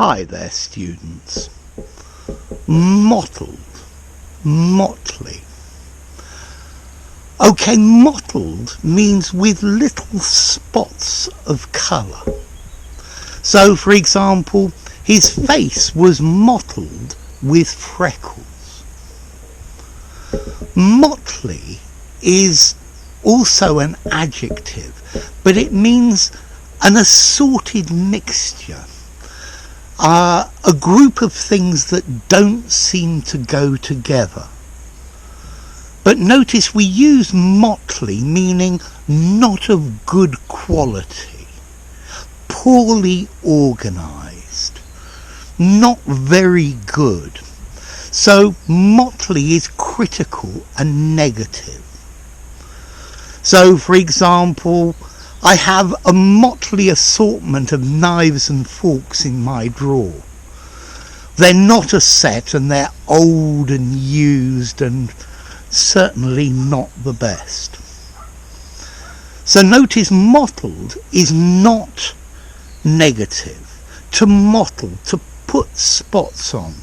Hi there, students. Mottled, motley. Okay, mottled means with little spots of colour. So, for example, his face was mottled with freckles. Motley is also an adjective, but it means an assorted mixture. A group of things that don't seem to go together. But notice we use motley, meaning not of good quality, poorly organised, not very good. So motley is critical and negative. So, for example, I have a motley assortment of knives and forks in my drawer. They're not a set and they're old and used and certainly not the best. So notice mottled is not negative. To mottle, to put spots on.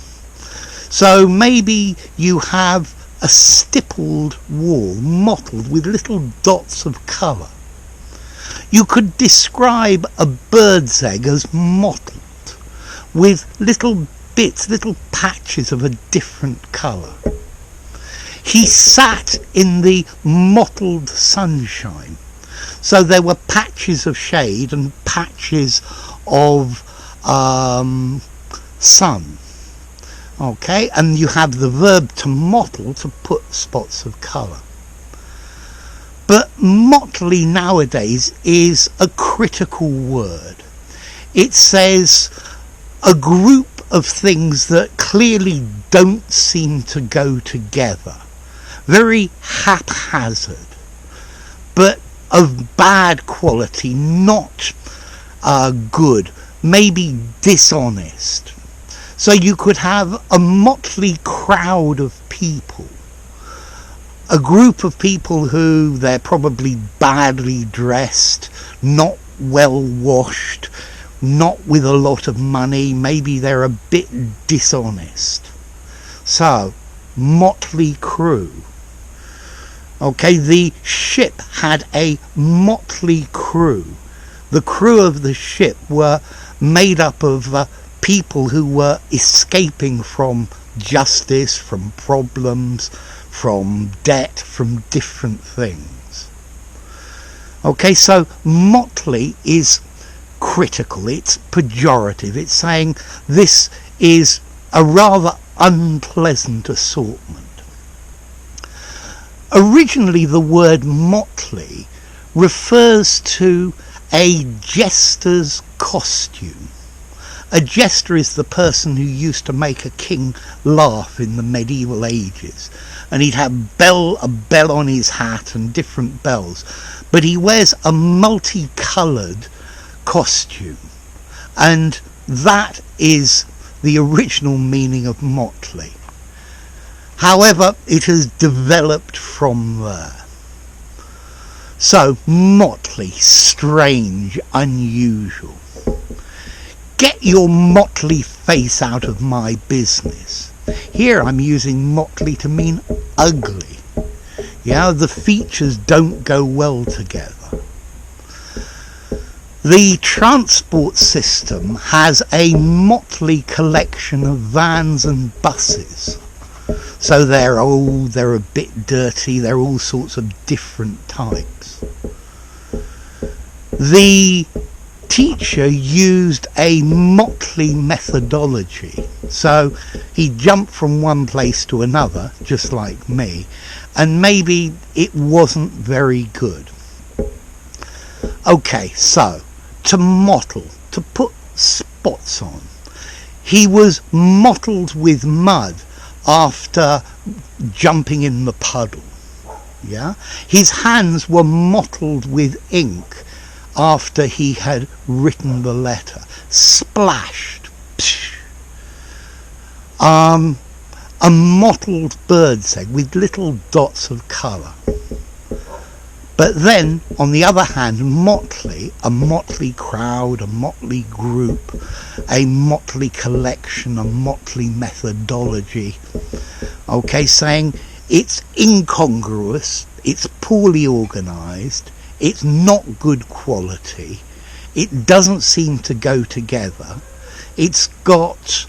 So maybe you have a stippled wall, mottled with little dots of colour. You could describe a bird's egg as mottled, with little bits, little patches of a different colour. He sat in the mottled sunshine, so there were patches of shade and patches of sun. Okay, and you have the verb to mottle, to put spots of colour. But motley nowadays is a critical word. It says a group of things that clearly don't seem to go together. Very haphazard, but of bad quality, not good, maybe dishonest. So you could have a motley crowd of people. A group of people who they're probably badly dressed, not well washed, not with a lot of money, maybe they're a bit dishonest. So, motley crew. Okay, the ship had a motley crew. The crew of the ship were made up of people who were escaping from justice, from problems, from debt, from different things. Okay, so motley is critical, it's pejorative, it's saying this is a rather unpleasant assortment. Originally the word motley refers to a jester's costume. A jester is the person who used to make a king laugh in the medieval ages. And he'd have a bell on his hat and different bells. But he wears a multicoloured costume. And that is the original meaning of motley. However, it has developed from there. So, motley, strange, unusual. Get your motley face out of my business. Here I'm using motley to mean ugly. Yeah, the features don't go well together. The transport system has a motley collection of vans and buses. So they're old, they're a bit dirty, they're all sorts of different types. The teacher used a motley methodology. So he jumped from one place to another, just like me, and maybe it wasn't very good. Okay, so to mottle, to put spots on. He was mottled with mud after jumping in the puddle. Yeah, his hands were mottled with ink after he had written the letter. Splashed. Psh. A mottled bird's egg with little dots of colour. But then, on the other hand, motley, a motley crowd, a motley group, a motley collection, a motley methodology, okay, saying it's incongruous, it's poorly organised, it's not good quality, it doesn't seem to go together, it's got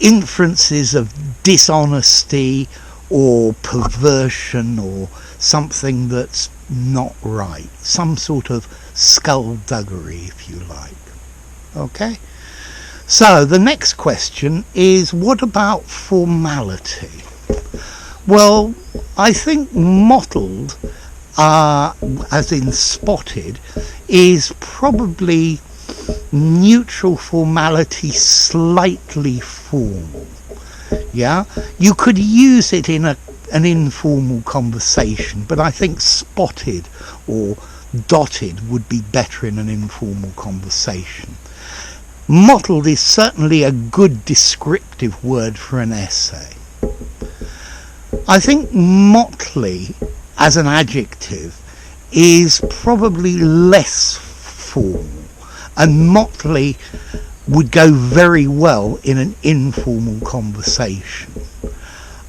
inferences of dishonesty or perversion or something that's not right, some sort of skullduggery, if you like. Okay, so the next question is, what about formality? Well, I think mottled, as in spotted, is probably neutral formality, slightly formal. Yeah, you could use it in an informal conversation, but I think spotted or dotted would be better in an informal conversation. Mottled is certainly a good descriptive word for an essay. I think motley as an adjective is probably less formal, and motley would go very well in an informal conversation.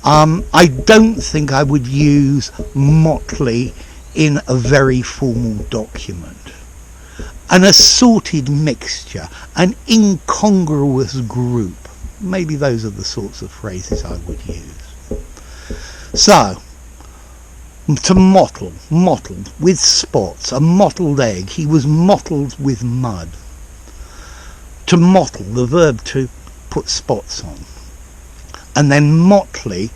I don't think I would use motley in a very formal document. An assorted mixture, an incongruous group. Maybe those are the sorts of phrases I would use. So, to mottle, mottled, with spots, a mottled egg. He was mottled with mud. To mottle, the verb to put spots on. And then motley,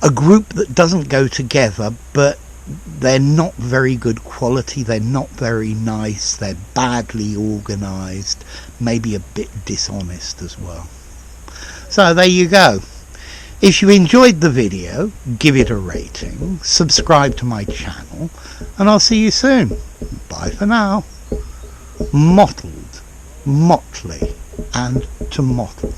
a group that doesn't go together, but they're not very good quality, they're not very nice, they're badly organised, maybe a bit dishonest as well. So there you go. If you enjoyed the video, give it a rating, subscribe to my channel, and I'll see you soon. Bye for now. Mottled, motley, and to mottle.